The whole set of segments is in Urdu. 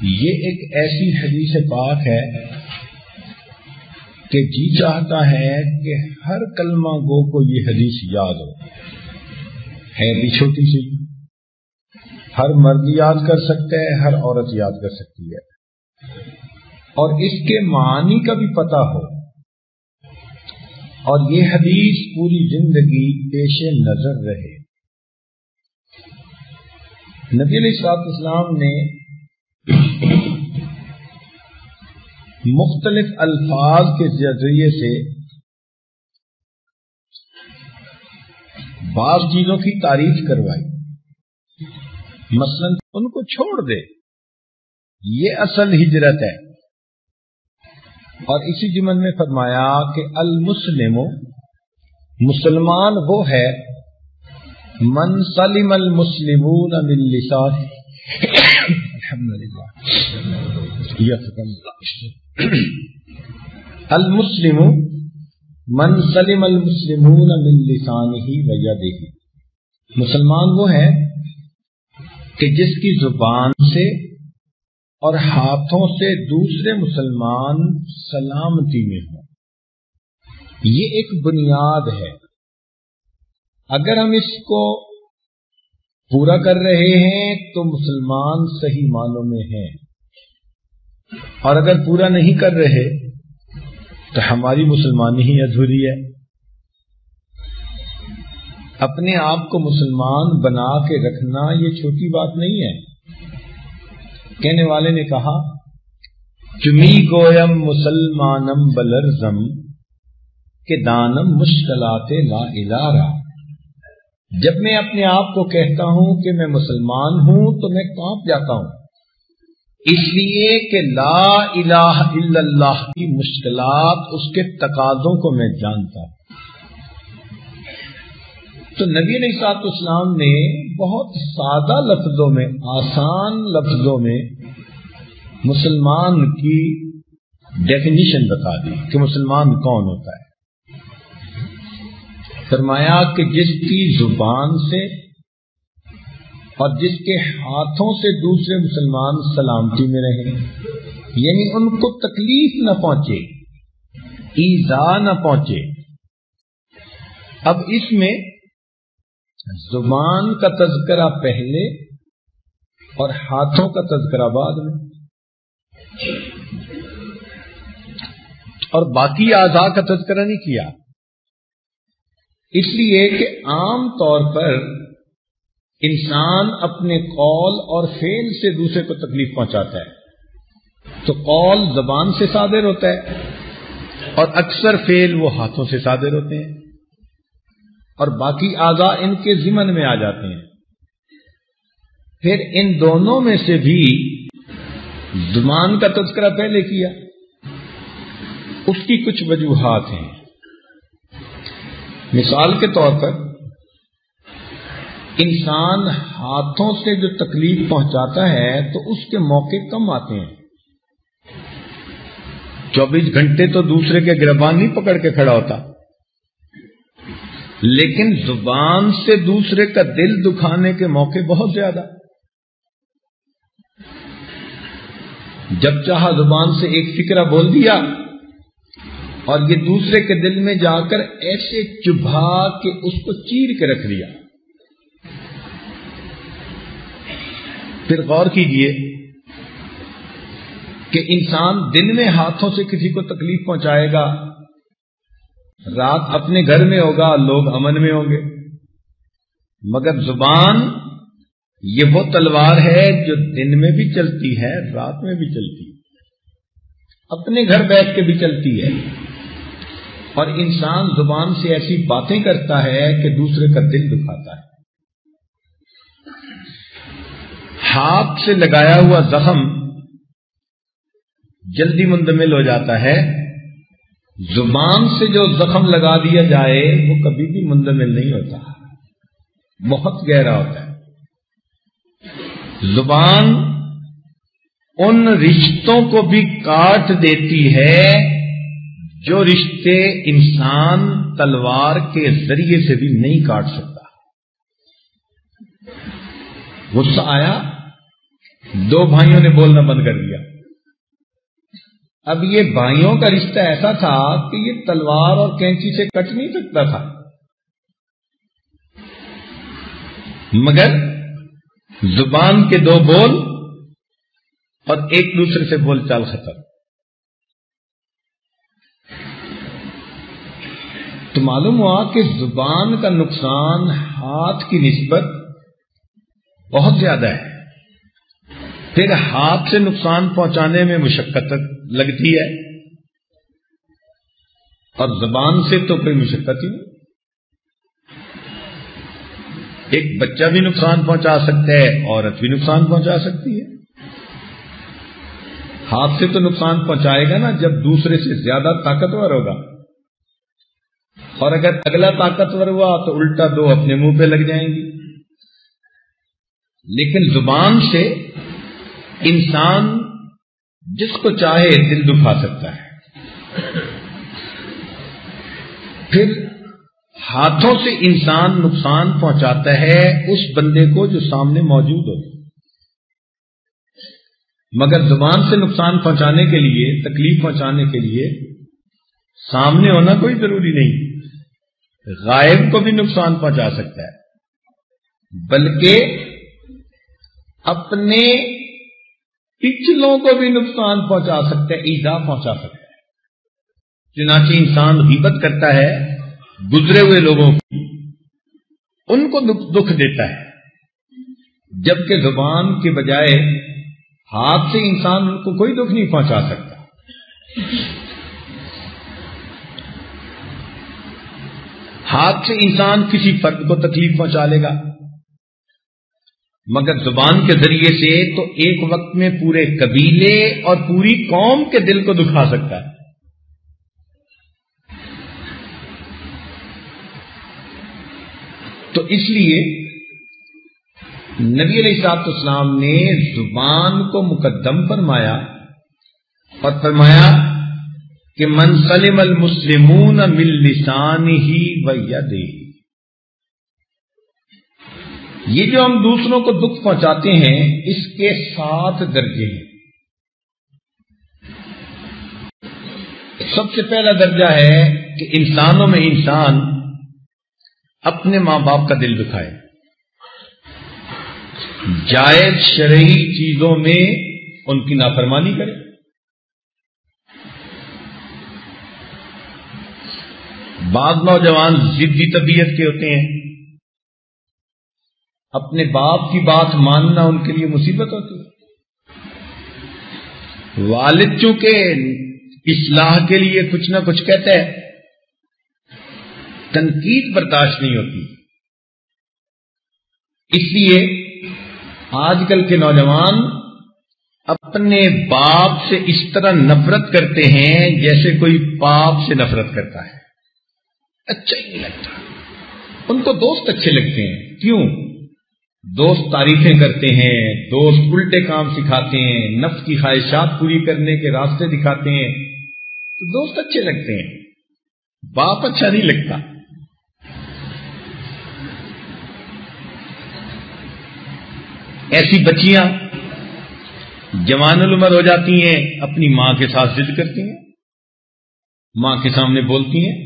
یہ ایک ایسی حدیث پاک ہے کہ جی چاہتا ہے کہ ہر کلمہ گو کو یہ حدیث یاد ہو. ہے بھی چھوٹی سی، ہر مرد یاد کر سکتا ہے، ہر عورت یاد کر سکتی ہے، اور اس کے معنی کا بھی پتہ ہو، اور یہ حدیث پوری زندگی پیش نظر رہے. نبی علیہ السلام نے مختلف الفاظ کے ذریعے سے بعض چیزوں کی تعریف کروائی. مثلا ان کو چھوڑ دے، یہ اصل ہجرت ہے. اور اسی ضمن میں فرمایا کہ المسلم، مسلمان وہ ہے من سلم المسلمون من لسانه الحمدللہ المسلم من سلم المسلمون من لسانه ویده. مسلمان وہ ہے کہ جس کی زبان سے اور ہاتھوں سے دوسرے مسلمان سلامتی میں ہوں. یہ ایک بنیاد ہے. اگر ہم اس کو پورا کر رہے ہیں تو مسلمان صحیح معنوں میں ہیں، اور اگر پورا نہیں کر رہے تو ہماری مسلمانی ہی ادھوری ہے. اپنے آپ کو مسلمان بنا کے رکھنا یہ چھوٹی بات نہیں ہے. کہنے والے نے کہا چمی گویم مسلمانم بلرزم کہ دانم مشکلات لا الارا. جب میں اپنے آپ کو کہتا ہوں کہ میں مسلمان ہوں تو میں کانپ جاتا ہوں، اس لیے کہ لا الہ الا اللہ کی مشکلات، اس کے تقاضوں کو میں جانتا ہوں. تو نبی علیہ السلام نے بہت سادہ لفظوں میں، آسان لفظوں میں مسلمان کی ڈیفینیشن بتا دی کہ مسلمان کون ہوتا ہے. فرمایا کہ جس کی زبان سے اور جس کے ہاتھوں سے دوسرے مسلمان سلامتی میں رہیں، یعنی ان کو تکلیف نہ پہنچے، ایذا نہ پہنچے. اب اس میں زبان کا تذکرہ پہلے اور ہاتھوں کا تذکرہ بعد میں، اور باقی اعضاء کا تذکرہ نہیں کیا، اس لیے کہ عام طور پر انسان اپنے قول اور فعل سے دوسرے کو تکلیف پہنچاتا ہے. تو قول زبان سے صادر ہوتا ہے اور اکثر فعل وہ ہاتھوں سے صادر ہوتے ہیں، اور باقی اعضاء ان کے ضمن میں آ جاتے ہیں. پھر ان دونوں میں سے بھی زبان کا تذکرہ پہلے کیا، اس کی کچھ وجوہات ہیں. مثال کے طور پر انسان ہاتھوں سے جو تکلیف پہنچاتا ہے تو اس کے موقع کم آتے ہیں. 24 گھنٹے تو دوسرے کے گربان نہیں پکڑ کے کھڑا ہوتا، لیکن زبان سے دوسرے کا دل دکھانے کے موقع بہت زیادہ. جب چاہا زبان سے ایک فکرہ بول دیا اور یہ دوسرے کے دل میں جا کر ایسے چبھا کہ اس کو چیر کے رکھ دیا. پھر غور کیجئے کہ انسان دن میں ہاتھوں سے کسی کو تکلیف پہنچائے گا، رات اپنے گھر میں ہوگا، لوگ امن میں ہوں گے. مگر زبان یہ وہ تلوار ہے جو دن میں بھی چلتی ہے، رات میں بھی چلتی ہے، اپنے گھر بیٹھ کے بھی چلتی ہے. اور انسان زبان سے ایسی باتیں کرتا ہے کہ دوسرے کا دل دکھاتا ہے. ہاتھ سے لگایا ہوا زخم جلدی مندمل ہو جاتا ہے، زبان سے جو زخم لگا دیا جائے وہ کبھی بھی مندمل نہیں ہوتا، بہت گہرا ہوتا ہے. زبان ان رشتوں کو بھی کاٹ دیتی ہے جو رشتے انسان تلوار کے ذریعے سے بھی نہیں کاٹ سکتا. غصہ آیا دو بھائیوں نے بولنا بند کر دیا. اب یہ بھائیوں کا رشتہ ایسا تھا کہ یہ تلوار اور کینچی سے کٹ نہیں سکتا تھا، مگر زبان کے دو بول اور ایک دوسرے سے بول چال ختم. تو معلوم ہوا کہ زبان کا نقصان ہاتھ کی نسبت بہت زیادہ ہے. پھر ہاتھ سے نقصان پہنچانے میں مشقت لگتی ہے، اور زبان سے تو کوئی مشقت ہی نہیں. ایک بچہ بھی نقصان پہنچا سکتا ہے، عورت بھی نقصان پہنچا سکتی ہے. ہاتھ سے تو نقصان پہنچائے گا نا جب دوسرے سے زیادہ طاقتور ہوگا، اور اگر اگلا طاقتور ہوا تو الٹا دو اپنے منہ پہ لگ جائیں گی. لیکن زبان سے انسان جس کو چاہے دل دکھا سکتا ہے. پھر ہاتھوں سے انسان نقصان پہنچاتا ہے اس بندے کو جو سامنے موجود ہو، مگر زبان سے نقصان پہنچانے کے لیے، تکلیف پہنچانے کے لیے سامنے ہونا کوئی ضروری نہیں. غائب کو بھی نقصان پہنچا سکتا ہے، بلکہ اپنے پچھلوں کو بھی نقصان پہنچا سکتا ہے، ایذا پہنچا سکتا ہے. چنانچہ انسان غیبت کرتا ہے گزرے ہوئے لوگوں کی، ان کو دکھ دیتا ہے، جبکہ زبان کے بجائے ہاتھ سے انسان ان کو کوئی دکھ نہیں پہنچا سکتا. ہاتھ سے انسان کسی فرد کو تکلیف پہنچا لے گا، مگر زبان کے ذریعے سے تو ایک وقت میں پورے قبیلے اور پوری قوم کے دل کو دکھا سکتا ہے. تو اس لیے نبی علیہ الصلوۃ والسلام نے زبان کو مقدم فرمایا اور فرمایا کہ من سلم المسلمون من لسانہ و یدہ. یہ جو ہم دوسروں کو دکھ پہنچاتے ہیں اس کے 7 درجے ہیں. سب سے پہلا درجہ ہے کہ انسانوں میں انسان اپنے ماں باپ کا دل دکھائے، جائز شرعی چیزوں میں ان کی نافرمانی کرے. بعض نوجوان ضدی طبیعت کے ہوتے ہیں، اپنے باپ کی بات ماننا ان کے لیے مصیبت ہوتی ہے. والد چونکہ اصلاح کے لیے کچھ نہ کچھ کہتا ہے، تنقید برداشت نہیں ہوتی. اس لیے آج کل کے نوجوان اپنے باپ سے اس طرح نفرت کرتے ہیں جیسے کوئی پاپ سے نفرت کرتا ہے. اچھا ہی نہیں لگتا. ان کو دوست اچھے لگتے ہیں. کیوں؟ دوست تعریفیں کرتے ہیں، دوست الٹے کام سکھاتے ہیں، نفس کی خواہشات پوری کرنے کے راستے دکھاتے ہیں، تو دوست اچھے لگتے ہیں. باپ اچھا نہیں لگتا. ایسی بچیاں جوان العمر ہو جاتی ہیں، اپنی ماں کے ساتھ ضد کرتی ہیں، ماں کے سامنے بولتی ہیں.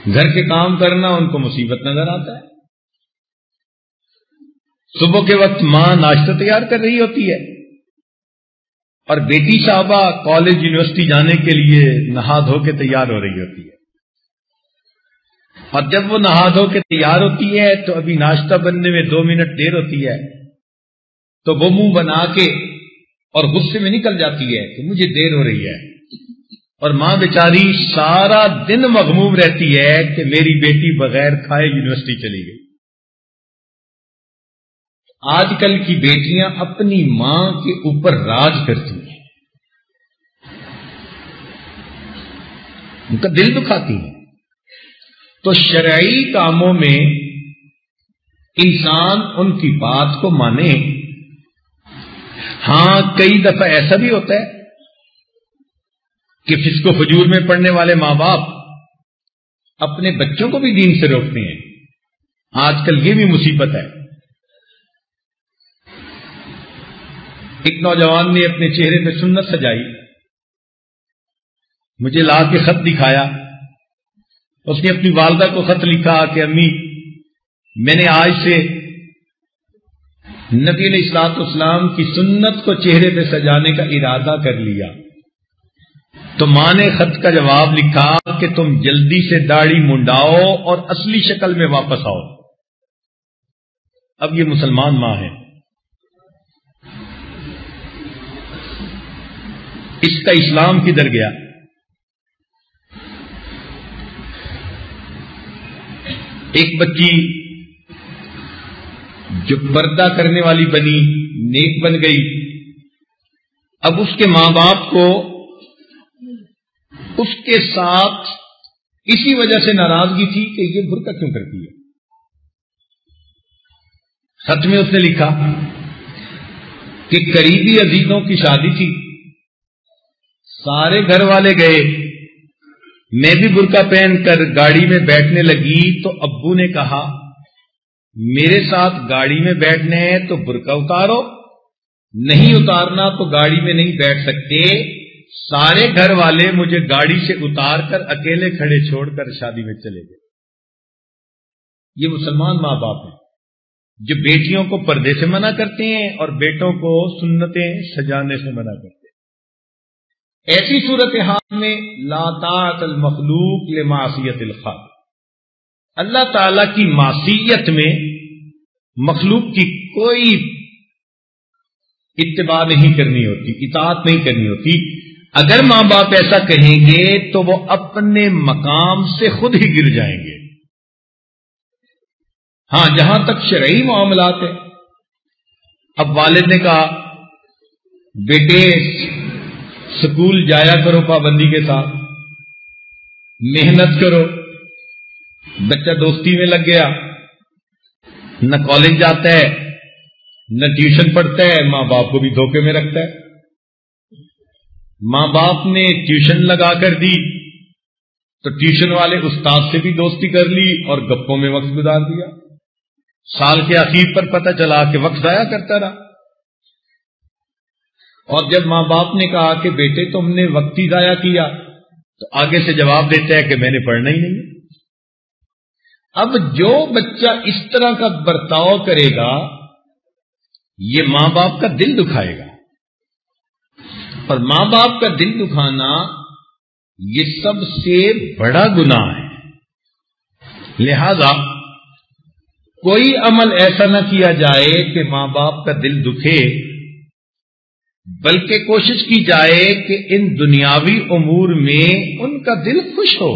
گھر کے کام کرنا ان کو مصیبت نظر آتا ہے. صبح کے وقت ماں ناشتہ تیار کر رہی ہوتی ہے اور بیٹی صاحبہ کالج یونیورسٹی جانے کے لیے نہا دھو کے تیار ہو رہی ہوتی ہے. اور جب وہ نہا دھو کے تیار ہوتی ہے تو ابھی ناشتہ بننے میں 2 منٹ دیر ہوتی ہے، تو وہ منہ بنا کے اور غصے میں نکل جاتی ہے کہ مجھے دیر ہو رہی ہے. اور ماں بیچاری سارا دن مغموم رہتی ہے کہ میری بیٹی بغیر کھائے یونیورسٹی چلی گئی. آج کل کی بیٹیاں اپنی ماں کے اوپر راج کرتی ہیں، ان کا دل دکھاتی ہیں. تو شرعی کاموں میں انسان ان کی بات کو مانے. ہاں کئی دفعہ ایسا بھی ہوتا ہے کہ فسق و فجور میں پڑھنے والے ماں باپ اپنے بچوں کو بھی دین سے روکتے ہیں. آج کل یہ بھی مصیبت ہے. ایک نوجوان نے اپنے چہرے پہ سنت سجائی، مجھے لا کے خط دکھایا. اس نے اپنی والدہ کو خط لکھا کہ امی میں نے آج سے نبی علیہ الصلوۃ والسلام کی سنت کو چہرے پہ سجانے کا ارادہ کر لیا. تو ماں نے خط کا جواب لکھا کہ تم جلدی سے داڑھی منڈاؤ اور اصلی شکل میں واپس آؤ. اب یہ مسلمان ماں ہے، اس کا اسلام کدھر گیا؟ ایک بچی جو پردہ کرنے والی بنی، نیک بن گئی، اب اس کے ماں باپ کو اس کے ساتھ اسی وجہ سے ناراضگی تھی کہ یہ برقع کیوں کرتی ہے. خط میں اس نے لکھا کہ قریبی عزیزوں کی شادی تھی، سارے گھر والے گئے، میں بھی برقع پہن کر گاڑی میں بیٹھنے لگی تو ابو نے کہا میرے ساتھ گاڑی میں بیٹھنے ہیں تو برقع اتارو، نہیں اتارنا تو گاڑی میں نہیں بیٹھ سکتے. سارے گھر والے مجھے گاڑی سے اتار کر اکیلے کھڑے چھوڑ کر شادی میں چلے گئے. یہ مسلمان ماں باپ ہیں جو بیٹیوں کو پردے سے منع کرتے ہیں اور بیٹوں کو سنتیں سجانے سے منع کرتے ہیں. ایسی صورتحال میں لا طاعت المخلوق لمعصیت الخالق، اللہ تعالی کی معصیت میں مخلوق کی کوئی اتباع نہیں کرنی ہوتی، اطاعت نہیں کرنی ہوتی. اگر ماں باپ ایسا کہیں گے تو وہ اپنے مقام سے خود ہی گر جائیں گے. ہاں جہاں تک شرعی معاملات ہیں، اب والد نے کہا بیٹے سکول جایا کرو پابندی کے ساتھ، محنت کرو. بچہ دوستی میں لگ گیا، نہ کالج جاتا ہے نہ ٹیوشن پڑھتا ہے، ماں باپ کو بھی دھوکے میں رکھتا ہے. ماں باپ نے ٹیوشن لگا کر دی تو ٹیوشن والے استاد سے بھی دوستی کر لی اور گپوں میں وقت گزار دیا. سال کے اخیر پر پتہ چلا کہ وقت ضائع کرتا رہا. اور جب ماں باپ نے کہا کہ بیٹے تم نے وقت ہی ضائع کیا تو آگے سے جواب دیتا ہے کہ میں نے پڑھنا ہی نہیں. اب جو بچہ اس طرح کا برتاؤ کرے گا یہ ماں باپ کا دل دکھائے گا، اور ماں باپ کا دل دکھانا یہ سب سے بڑا گناہ ہے. لہذا کوئی عمل ایسا نہ کیا جائے کہ ماں باپ کا دل دکھے، بلکہ کوشش کی جائے کہ ان دنیاوی امور میں ان کا دل خوش ہو.